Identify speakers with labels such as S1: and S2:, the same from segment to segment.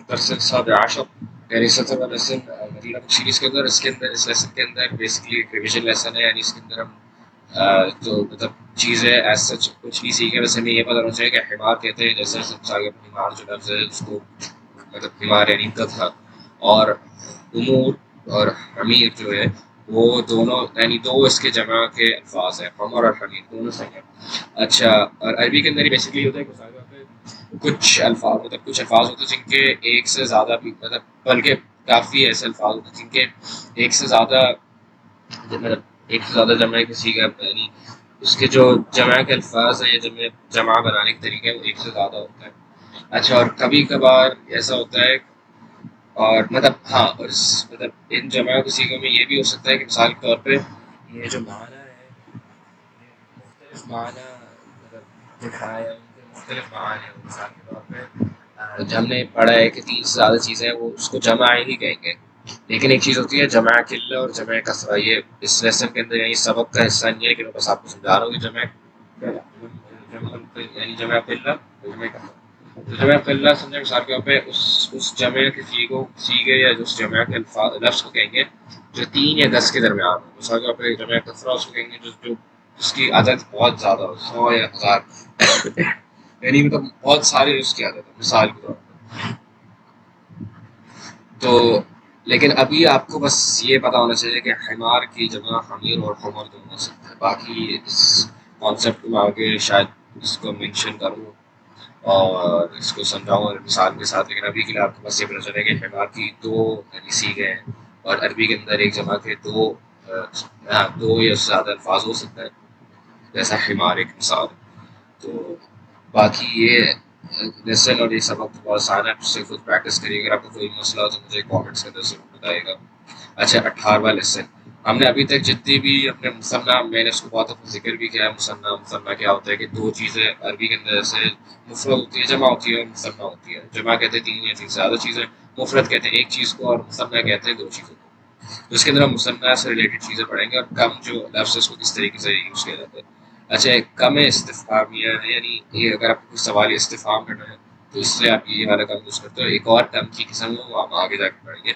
S1: درس السابع عشر یعنی 17واں لیسن مدینہ سیریز کے اندر. اس کے اندر اس لیسن کے اندر بیسکلی ریویژن لیسن ہے. یعنی اس کے اندر ہم تو مطلب چیزیں ایز سچ کچھ نہیں سیکھے. بس ہمیں یہ پتا ہونا چاہیے کہ حمار کہتے ہیں جیسے حمار جو لفظ ہے اس کو مطلب حمار یعنی گدھا، اور امور اور حمیر جو ہے وہ دونوں یعنی دو اس کے جمع کے الفاظ ہیں، حمر اور حمیر دونوں صحیح ہیں. اچھا، اور عربی کے اندر ہی بیسکلی ہوتا ہے کہ کچھ الفاظ مطلب کچھ الفاظ ہوتے ہیں جن کے ایک سے زیادہ بھی مطلب بلکہ کافی ایسے الفاظ ہوتے ہیں جن کے ایک سے زیادہ مطلب ایک سے زیادہ جمع کسی کا یعنی اس کے جو جمع کے الفاظ ہیں یا جمع بنانے کے طریقے وہ ایک سے زیادہ ہوتا ہے. اچھا، اور کبھی کبھار ایسا ہوتا ہے اور مطلب ہاں، اور مطلب ان جمع کو سیکھنے میں یہ بھی ہو سکتا ہے کہ مثال کے طور پہ یہ جو معنی ہے مختلف معنی مطلب دکھائے ان کے مختلف معنی ہیں. مثال کے طور پہ جو ہم نے پڑھا ہے کہ 3 سے زیادہ چیزیں وہ اس کو جمع ہی کہیں گے، لیکن ایک چیز ہوتی ہے جمع قلہ اور جمع کثرہ. یہ اس لیسن کے اندر یعنی سبق کا حصہ نہیں ہے کہ میں بس آپ کو سمجھا رہا ہوں کہ یعنی جمع قلہ جمع کثرہ. تو جمع قلہ سمجھے مثال کے طور پہ اس جمع کسی کو سیکھے یا اس جمع کے لفظ کو کہیں گے جو 3 یا 10 کے درمیان ہو. مثال کے طور پہ جمع کثرہ اس کو کہیں گے جو اس کی عدد بہت زیادہ ہو، 100 یا 1000 یعنی مطلب بہت سارے اس کی عدد ہے مثال کے طور پر. تو لیکن ابھی آپ کو بس یہ پتا ہونا چاہیے کہ حمار کی جمع حمیر اور حمر دونوں ہو سکتا ہے. باقی اس کانسیپٹ کو میں آگے شاید اس کو مینشن کروں اور اس کو سمجھاؤں اور مثال کے ساتھ، لیکن ابھی کے لیے آپ کو بس یہ پتا چلے کہ حمار کی 2 یعنی سیغے ہیں اور عربی کے اندر ایک جمع کے 2 یا اس سے زیادہ الفاظ ہو سکتا ہے جیسا حمار ایک مثال. تو باقی یہ لیسن اور یہ سبق بہت آسان ہے، آپ سے خود پریکٹس کریے. اگر آپ کو کوئی مسئلہ ہو تو مجھے کامنٹس کے اندر ضرور بتائیے گا. اچھا، 18واں لیسن ہم نے ابھی تک جتنی بھی اپنے مثنیٰ میں نے اس کو بہت ذکر بھی کیا ہے. مثنیٰ کیا ہوتا ہے کہ 2 چیزیں عربی کے اندر جیسے مفرد ہوتی ہے، جمع ہوتی ہے اور مثنیٰ ہوتی ہے. جمع کہتے ہیں 3 یا 3 سے زیادہ چیزیں، مفرد کہتے ہیں ایک چیز کو، اور مثنیٰ کہتے ہیں 2 چیزوں کو. تو اس کے اندر ہم مثنیٰ سے ریلیٹڈ چیزیں پڑھیں گے اور کم جو لفظ ہے اس کو کس طریقے سے یوز کیا جاتا ہے. اچھا، ایک کم استفہامیہ ہے، یعنی یہ اگر آپ کو سوال استفہام کرنا ہے تو اس سے آپ یہ والا کم یوز کرتے ہو. ایک اور کم کی قسم ہے وہ ہم آگے جا کے پڑھیں گے.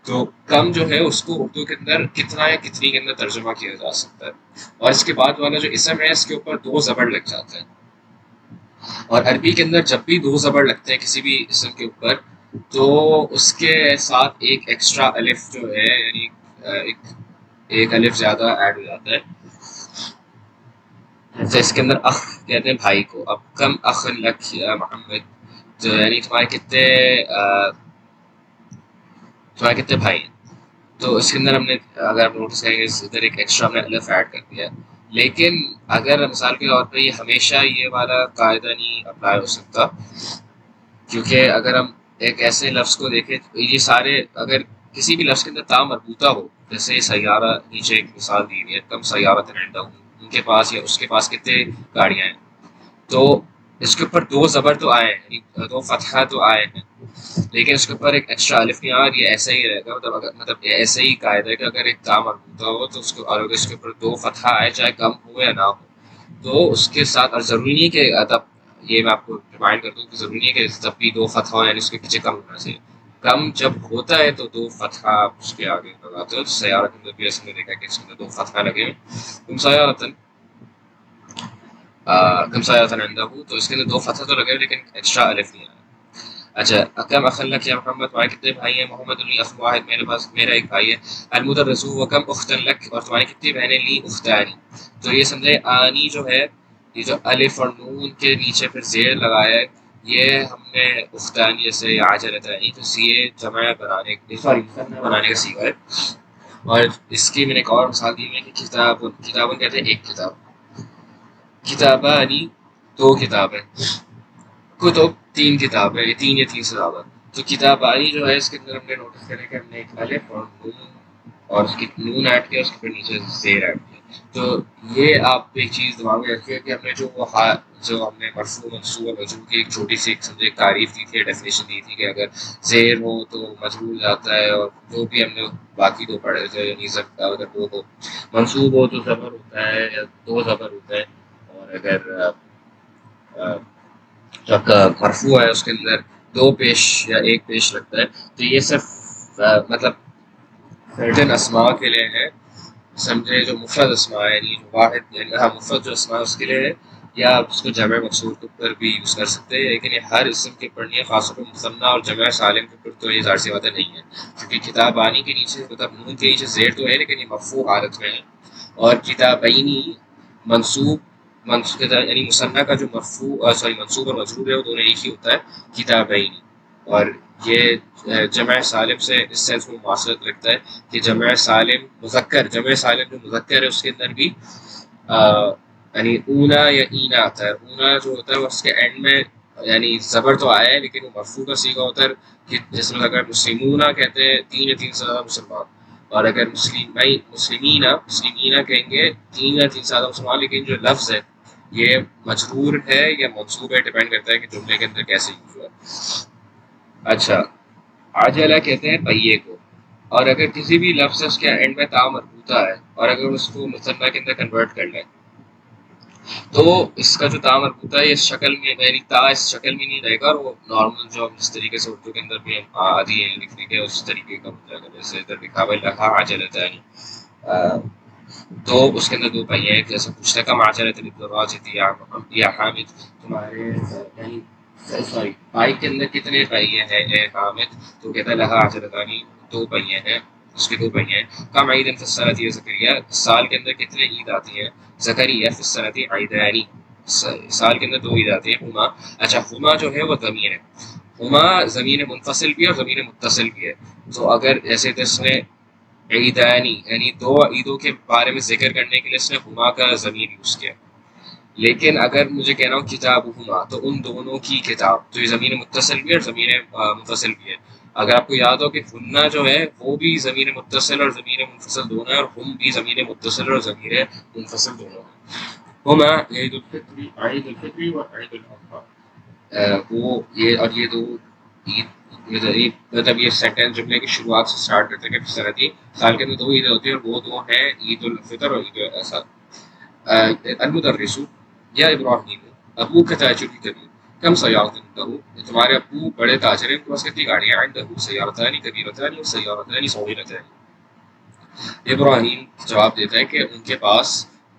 S1: تو کم جو ہے اس کو اردو کے اندر کتنا یا کتنی کے اندر ترجمہ کیا جا سکتا ہے. اور اس کے بعد والا جو اسم ہے اس کے اوپر 2 زبر لگ جاتے ہیں. اور عربی کے اندر جب بھی 2 زبر لگتے ہیں کسی بھی اسم کے اوپر تو اس کے ساتھ ایک ایکسٹرا الف جو ہے یعنی ایک الف زیادہ ایڈ ہو جاتا ہے. جیسے اس کے اندر اخ کہتے ہیں بھائی کو. اب کم اخ لک یا محمد، تو یعنی تمہارے کتنے بھائی ہیں. تو اس کے اندر ہم نے اگر آپ نوٹس کریں گے ادھر ایک ایکسٹرا ہم نے الف ایڈ کر دیا. لیکن اگر مثال کے طور پہ یہ ہمیشہ یہ والا قاعدہ نہیں اپلائی ہو سکتا، کیونکہ اگر ہم ایک ایسے لفظ کو دیکھیں یہ سارے اگر کسی بھی لفظ کے اندر تا مربوطہ ہو، جیسے سیارہ نیچے ایک مثال دی ہے کم سیارت رہتا ہوں، ان کے پاس یا اس کے پاس کتنے گاڑیاں ہیں، تو اس کے اوپر 2 زبر تو آئے ہیں، 2 فتحہ تو آئے ہیں، لیکن اس کے اوپر ایک ایکسٹرا الف نہیں آیا. اور یہ ایسا ہی رہے گا مطلب ایسے ہی قاعدہ ہے کہ اگر ایک تا مربوطہ ہو تو اس کو اور اس کے اوپر 2 فتحہ آئے چاہے کم ہو یا نہ ہو تو اس کے ساتھ، اور ضروری نہیں کہ ادب یہ میں آپ کو ریمائنڈ کر دوں کہ ضروری نہیں ہے کہ جب بھی 2 فتحہ ہو یعنی اس کے پیچھے کم ہونا چاہیے. کم جب ہوتا ہے تو 2 فتحہ آپ اس کے آگے لگاتے ہو. سیارہ کے اندر بھی ایسے میں دیکھا کہ اس کے اندر 2 فتحہ لگے ہوئے. تم سیارتن کم سیارتن عندہ ہوں، تو اس کے اندر 2 فتحہ تو لگے ہوئے لیکن ایکسٹرا الف نہیں آیا. اچھا، کم اخ لک یا محمد، تمہارے کتنے بھائی ہیں؟ محمد لی اخ واحد، میرے پاس میرا ایک بھائی ہے. المدرس وکم اخت لک، اور تمہاری کتنی بہنیں؟ لی اختانی. تو یہ سمجھے آنی جو ہے یہ جو الف اور نون کے نیچے پھر زیر لگایا ہے یہ ہم نے اختانی جیسے عاجلتانی تو یہ جمع بنانے کا سیکھا ہے. اور اس کی میں نے ایک اور مثال دی ہے کہ کتابن کہتے ہیں ایک کتاب، کتابانی 2 کتابیں، کتب 3 کتابیں، 3 یا 3 سے زیادہ. تو کتابانی جو ہے اس کے اندر ہم نے نوٹس کرے کہ ہم نے ایک الف اور نون اور اس کی نون ایڈ کیا، اس کے پھر نیچے زیر ایڈ کیا. تو یہ آپ ایک چیز دماغ میں رکھیے کہ ہم نے جو ہم نے مرفوع منصوب اور مجرور کی ایک چھوٹی سی ایک تعریف دی تھی، ڈیفینیشن دی تھی کہ اگر زیر ہو تو مجرور جاتا ہے، اور جو بھی ہم نے باقی 2 پڑھے تھے یعنی اگر 2 ہو منصوب ہو تو زبر ہوتا ہے یا 2 زبر ہوتا ہے، اور اگر جو آپ کا مرفوع ہے اس کے اندر دو پیش یا ایک پیش لگتا ہے. تو یہ صرف مطلب سرٹن اسماء کے لیے ہے، سمجھے، جو مفرد اسماء ہے، یعنی جو واحد، یعنی ہاں مفرد جو اسماء اس کے لیے ہے، یا آپ اس کو جمع مقصور کے اوپر بھی یوز کر سکتے ہیں. لیکن یہ ہر اسم کے پڑھنی ہے، خاص طور پر مثنیٰ اور جمع سالم کے اوپر تو یہ ظاہر سی بات ہے نہیں ہے، کیونکہ کتابانی کے نیچے مطلب نون کے نیچے زیر تو ہے لیکن یہ مرفوع حالت میں ہے. اور کتابینی منصوب، یعنی مثنیٰ کا جو مرفوع سوری منصوب اور مجرور ہے وہ دونوں ایک ہی ہوتا ہے، کتابینی. اور یہ جمع سالم سے اس سینس میں مواصلت رکھتا ہے کہ جمع سالم مذکر، جمع سالم جو مذکر ہے اس کے اندر بھی یعنی اونا یا اینا آتا ہے. اونا جو ہوتا ہے وہ اس کے اینڈ میں یعنی زبر تو آیا ہے لیکن وہ مرفوع کا صیغہ ہوتا ہے، کہ جس میں اگر مسلمونہ کہتے ہیں 3 یا 3 سے زیادہ مسلمان، اور اگر مسلمینہ کہیں گے 3 یا 3 سے زیادہ مسلمان. لیکن جو لفظ ہے یہ مجرور ہے یا منصوب ہے، ڈیپینڈ کرتا ہے کہ جملے کے اندر کیسے یوز ہوا ہے. اچھا، عجلہ کہتے ہیں پہیے کو، اور اگر کسی بھی لفظ اس کے اینڈ میں تا مربوطہ ہے اور اگر اس کو مثنیٰ کے اندر کنورٹ کر لیں تو اس کا جو تا مربوطہ ہے اس شکل میں، یعنی تا اس شکل میں نہیں رہے گا، اور وہ نارمل جو ہم جس طریقے سے اردو کے اندر بھی آدھی ہیں لکھنے کے اس طریقے کا ہو جائے گا. جیسے ادھر لکھا ہوا لکھا عجلتا ہے، تو اس کے اندر دو پہیے ہیں. جیسے پوچھتا ہے کم عجلت للدراجة یا حامد، تمہارے یعنی سوری بائک کے اندر کتنے پہیے ہیں اے حامد؟ تو کہتا ہے لہا عجلتانی، دو پہیے ہیں، اس کے دو پہیے ہیں. کم عید فی السنۃ یا زکریہ، سال کے اندر کتنے عید آتی ہیں؟ زکریہ فی السنۃ عیدانی، سال کے اندر دو عید آتی ہیں. ہما، اچھا ہما جو ہے وہ ضمیر ہے، ہما ضمیر منفصل بھی ہے اور ضمیر متصل بھی ہے. تو اگر جیسے اس نے عیدانی یعنی دو عیدوں کے بارے میں ذکر کرنے کے لیے اس نے ہما کا ضمیر یوز کیا. لیکن اگر مجھے کہنا ہو کتاب ہما، تو ان دونوں کی کتاب، تو یہ ضمیر متصل بھی ہے اور ضمیر منفصل بھی ہے. اگر آپ کو یاد ہو کہ ہننا جو ہے وہ بھی ضمیر متصل اور ضمیر منفصل دونوں ہے، اور ہم بھی ضمیر متصل اور ضمیر منفصل دونوں ہیں. ہما عید الفطر، عید الفطر و عید الاضحیٰ، وہ یہ اور یہ دو عید، مطلب یہ سینٹینس جملے کی شروعات سے اسٹارٹ کرتے ہیں کہ سرحدی سال کے اندر دو عیدیں ہوتی ہیں، اور وہ دو ہیں عید الفطر اور عید الاضحیٰ. المدرس یا ابراہیم ابو کا تاجر کبیر کم سیارت عنده، تمہارے ابو بڑے تاجر ہیں، ان کے پاس کتنی گاڑیاں ہیں؟ عنده سیارتان کبیرتان و سیارتان صغیرتان. ابراہیم جواب دیتا ہے کہ ان کے پاس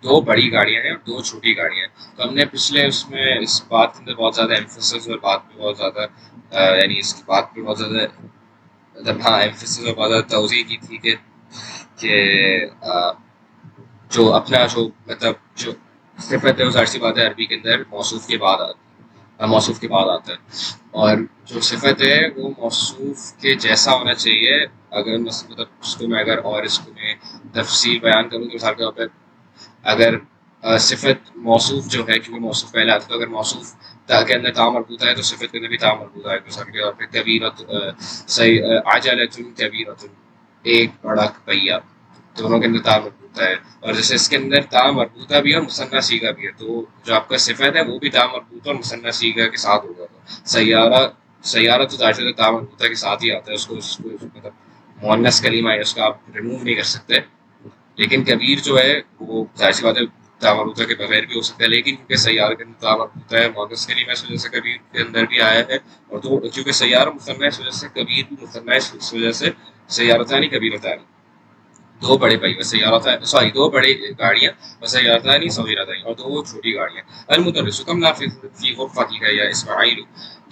S1: دو بڑی گاڑیاں ہیں اور دو چھوٹی گاڑیاں ہیں. تو ہم نے پچھلے اس میں اس بات کے اندر بہت زیادہ ایمفسس اور بات پہ بہت زیادہ یعنی اس کی بات پہ بہت زیادہ مطلب ہاں ایمفسس اور بہت زیادہ توضیح کی تھی کہ جو اپنا جو مطلب جو صفت ہے وہ ظاہر سی بات ہے عربی کے اندر موصوف کے بعد آتی ہے، موصوف کے بعد آتا ہے. اور جو صفت ہے وہ موصوف کے جیسا ہونا چاہیے. اگر مطلب اس کو میں اگر اور اس کو میں تفصیل بیان کروں تو مثال کے طور پر اگر صفت موصوف جو ہے، کیونکہ موصوف پہلے آتا ہے، تو اگر موصوف تا کے اندر تا مربوطہ ہے تو صفت کے اندر بھی تا مربوطہ ہے. مثال کے طور پہ کبیرت، عجلۃ کبیرۃ، ایک بڑا پہیا، دونوں کے اندر تا مربوطہ ہے. اور جیسے اس کے اندر تا مربوطہ بھی ہے اور مثنیٰ صیغہ بھی ہے، تو جو آپ کا صفت ہے وہ بھی تا مربوطہ اور مثنیٰ صیغہ کے ساتھ ہوگا. سیارہ، سیارہ تو ظاہر ہے تا مربوطہ کے ساتھ ہی آتا ہے، اس کو مطلب مؤنث کلمہ ہے، اس کا آپ ریموو نہیں کر سکتے. لیکن کبیر جو ہے وہ ظاہر سی بات ہے تا مربوطہ کے بغیر بھی ہو سکتا ہے، لیکن کیونکہ سیارہ کے اندر تا مربوطہ ہے مؤنث کلمہ، اس وجہ سے کبیر کے اندر بھی آیا ہے. اور تو کیونکہ سیارہ مثنیٰ اس وجہ سے کبیر بھی مثنیٰ اس وجہ سے سیارتانی کبیرتانی، دو بڑے پہیے سیارتان، سوری دو بڑے گاڑیاں وسیارتان صغیرتان، اور دو چھوٹی گاڑیاں. المدرس کم نافذ فی غرفتک یا اسماعیل،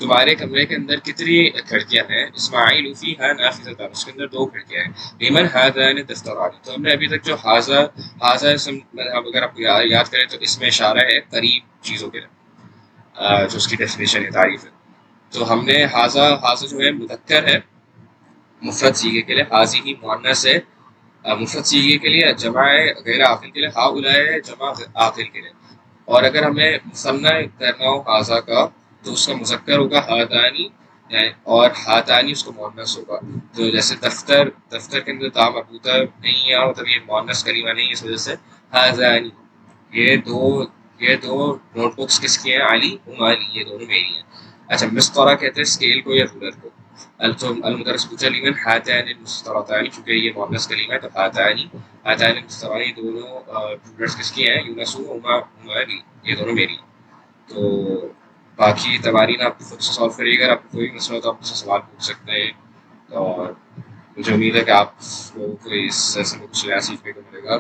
S1: تمہارے کمرے کے اندر کتنی کھڑکیاں ہیں؟ اسماعیل فیہا نافذتان، اس کے اندر دو کھڑکیاں ہیں. لمن ہذان دفتران، تو ہم نے ابھی تک جو حاضہ، حاضہ اسم اگر آپ یاد کریں تو اس میں اشارہ ہے قریب چیزوں کے جو اس کی ڈیفینیشن ہے، تعریف ہے. تو ہم نے حاضہ، حاضہ جو ہے مذکر ہے مفرد صیغے کے لیے، حاضی ہی مؤنث ہے مفرد صیغے کے لیے، جمع غیر عاقل کے لیے، ہؤلاء جمع عاقل کے لیے. اور اگر ہمیں مثنیٰ کرنا ہو حاضہ کا تو اس کا مذکر ہوگا ہاتانی، اور ہاتانی اس کو مؤنث ہوگا. تو جیسے دفتر، دفتر کے اندر تا مربوطہ نہیں ہے اور مطلب یہ مؤنث کلمہ نہیں ہے، اس وجہ سے ہذانی، یہ دو نوٹ بکس کس کی ہیں؟ علی علی، یہ دونوں میری ہیں. اچھا مسطرہ کہتے ہیں اسکیل کو یا رولر کو. المدرس پوچھا لمن ہاتان المسطرتان، چونکہ یہ مؤنث کلمہ ہے تو ہاتانی، ہاتان المسطرتان دونوں رولرس کس کی ہیں؟ یونس و علی، یہ دونوں میری ہیں. تو باقی تمارین آپ خود سے سالو کریے. اگر آپ کو کوئی مسئلہ ہو تو آپ مجھ سے سوال پوچھ سکتے ہیں. اور مجھے امید ہے کہ آپ لوگوں کو اس سیشن میں کچھ نیا سیکھنے کو ملے گا.